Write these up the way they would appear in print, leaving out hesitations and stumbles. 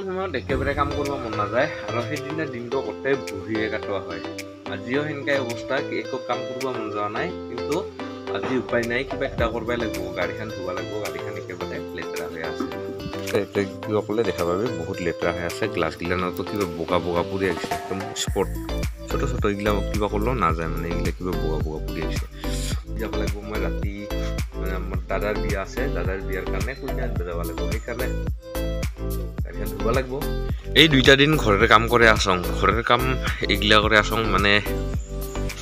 সময়ত একেবাৰে কাম কৰিব মন নাযায় আৰু সেইদিনা দিনটো গোটেই বহিয়ে কটোৱা হয়। আজিও সেনেকাই অৱস্থা, একো কাম কৰিব মন যোৱা নাই, কিন্তু আজি উপায় নাই, কিবা এটা কৰিবই লাগিব। গাড়ীখন ধুব লাগিব, গাড়ীখন একেবাৰে লেতেৰা হৈ আছে। কিবা ক'লে দেখা পাবি বহুত লেতেৰা হৈ আছে, গ্লাছগিলানতো কিবা বগা বগা পৰি আহিছে, একদম স্পট ছোট ছোট এইগিলা কিবা কৰিলেও নাযায়, মানে এইগিলা কিবা বগা বগা পৰি আহিছে। যাব লাগিব মই ৰাতি, মানে আমাৰ দাদাৰ বিয়া আছে, দাদাৰ বিয়াৰ কাৰণে কইনা আনিব যাব লাগিব, সেইকাৰণে গাড়ীখন ধুব লাগিব। এই 2টা দিন ঘৰৰ কাম কৰি আছোঁ, ঘৰৰ কাম এইগিলা কৰি আছোঁ, মানে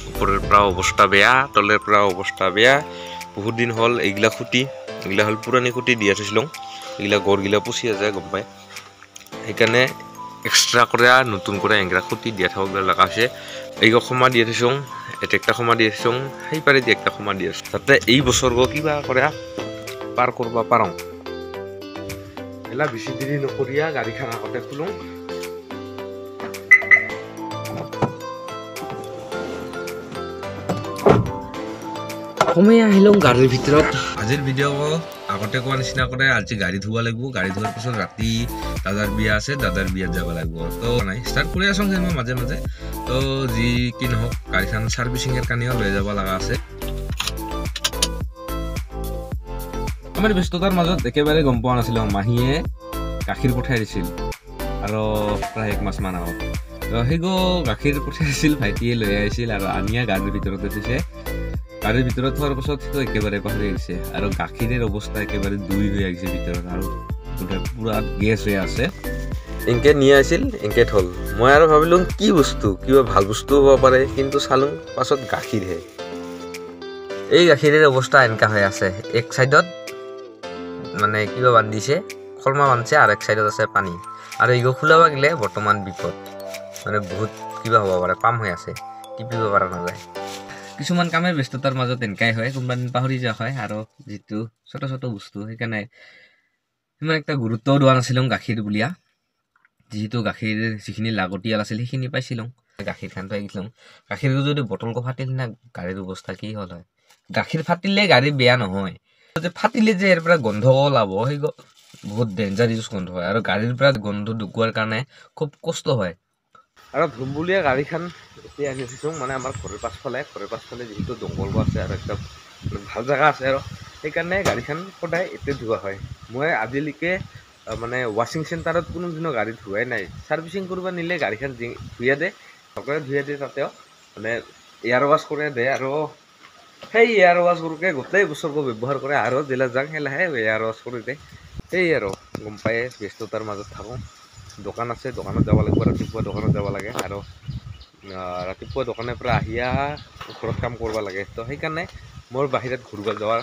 ওপৰৰ পৰা অৱস্থা বেয়া, তলৰ পৰা অৱস্থা বেয়া। বহুত দিন হ'ল এইগিলা খুঁটি, এইগিলা হ'ল পুৰণি খুঁটি দিয়া থৈছিলোঁ, এইগিলা গড়গিলা পুচি আছে গম পায়, সেইকাৰণে এক্সট্ৰা কৰি নতুন কৰি এংৰা খুঁটি দিয়া থব লগা হৈছে। এইগ সমা দিয়া থৈছোঁ, একটা সমা দি থৈছোঁ, সেই পাৰে দি একটা সমা দি আছোঁ, যাতে এই বছৰ কিবা কৰে পাৰ কৰিব পাৰোঁ। এলা বেছি দেৰি নকৰিয়া গাড়ীখন আগতে খোলোঁ। সময় আহিলোঁ গাড়ীৰ ভিতৰত। আজিৰ ভিডিঅ' আগতে কোৱা নিচিনা কৰে, আজি গাড়ী ধুব লাগিব। গাড়ী ধোৱাৰ পিছত ৰাতি দাদাৰ বিয়া আছে, দাদাৰ বিয়াত যাব লাগিব। তো নাই ষ্টাৰ্ট কৰি আছোঁ মই মাজে মাজে। তো যি কি নহওক গাড়ীখন ছাৰ্ভিচিঙৰ কাৰণেও লৈ যাব লগা আছে। আমাৰ ব্যস্ততাৰ মাজত একেবাৰে গম পোৱা নাছিলোঁ মাহীয়ে গাখীৰ পঠাই দিছিল, আৰু প্ৰায় 1 মাহ মান আগত। তো সেইগো গাখীৰ পঠাই দিছিল, ভাইটিয়ে লৈ আহিছিল আৰু আনিয়া গাড়ীৰ ভিতৰতে দিছে। গাড়ীৰ ভিতৰত থোৱাৰ পাছত সেইটো একেবাৰে পাহৰি আহিছে, আৰু গাখীৰৰ অৱস্থা একেবাৰে দুই হৈ আহিছে ভিতৰত, আৰু পুৰা গেছ হৈ আছে। এনকে নিয়ে আছিল, এনকে থল। মই আৰু ভাবিলোঁ কি বস্তু, কিবা ভাল বস্তু হ'ব পাৰে, কিন্তু চালোঁ পাছত গাখীৰহে। এই গাখীৰৰ অৱস্থা এনেকা হৈ আছে, এক চাইডত মানে কিবা বান্ধিছে, খলমা বান্ধিছে, আৰু এক চাইডত আছে পানী, আৰু এইগো খোলাব গ'লে বৰ্তমান বিপদ, মানে বহুত কিবা হ'ব পাৰে, পাম হৈ আছে, টিপিব পৰা নাযায়। কিছুমান কামেৰ ব্যস্ততাৰ মাজত এনেকাই হয়, কোনোবা দিন পাহৰি যোৱা হয়, আৰু যিটো ছোট ছোট বস্তু সেইকাৰণে ইমান এটা গুৰুত্বও দিয়া নাছিলোঁ গাখীৰ বুলিয়া। যিহেতু গাখীৰ যিখিনি লাগতিয়াল আছিল সেইখিনি পাইছিলোঁ, গাখীৰ খান পাই গৈছিলোঁ। গাখীৰ যদি বটলটো ফাটিল না, গাড়ীৰ অৱস্থা কি হ'ল হয়। গাখীৰ ফাটিলে গাড়ী বেয়া নহয়, ফাটিলে যে ইয়াৰ পৰা গন্ধ ওলাব, সেই বহুত ডেঞ্জাৰিয়াছ গন্ধ হয়, আৰু গাড়ীৰ পৰা গন্ধ ঢুকোৱাৰ কাৰণে খুব কষ্ট হয়। আৰু ধুম বুলিয়ে গাড়ীখন এতিয়া আনি থৈছোঁ, মানে আমাৰ ঘৰৰ পাছফালে যিহেতু জংঘল আছে আৰু একদম ভাল জেগা আছে, আৰু সেইকাৰণে গাড়ীখন সদায় এতিয়া ধোৱা হয়। মই আজিলৈকে মানে ৱাশ্বিং চেণ্টাৰত কোনোদিনো গাড়ী ধোৱাই নাই। ছাৰ্ভিচিং কৰিব নিলে গাড়ীখন ধুইয়া দিয়ে, সকলোৱে ধুইয়া দিয়ে, তাতেও মানে এয়াৰ ৱাছ কৰি দিয়ে, আৰু সেই এয়াৰ ৱাছ কৰোঁতে গোটেই বছৰটো ব্যৱহাৰ কৰে, আৰু জিলা যাং সেলাহে এয়াৰ ৱাছ কৰি দিয়ে। সেই আৰু গম পায়ে ব্যস্ততাৰ মাজত থাকোঁ। দোকান আছে, দোকানত যাব লাগিব, ৰাতিপুৱা দোকানত যাব লাগে, আৰু ৰাতিপুৱা দোকানৰ পৰা আহিয়া ঘৰত কাম কৰিব লাগে। তো সেইকাৰণে মোৰ বাহিৰত ঘূৰিব যোৱাৰ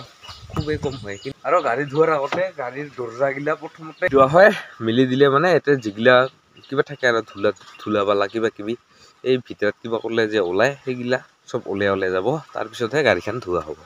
খুবেই কম হয়। আৰু গাড়ী ধোৱাৰ আগতে গাড়ীৰ দৰ্জাগিলা প্ৰথমতে ধোৱা হয়, মিলি দিলে মানে এতিয়া যিগিলা কিবা থাকে আৰু ধূলা বালা কিবা কিবি এই ভিতৰত কিবা কৰিলে যে ওলায়, সেইগিলা চব ওলাই যাব, তাৰপিছতহে গাড়ীখন ধোৱা হ'ব।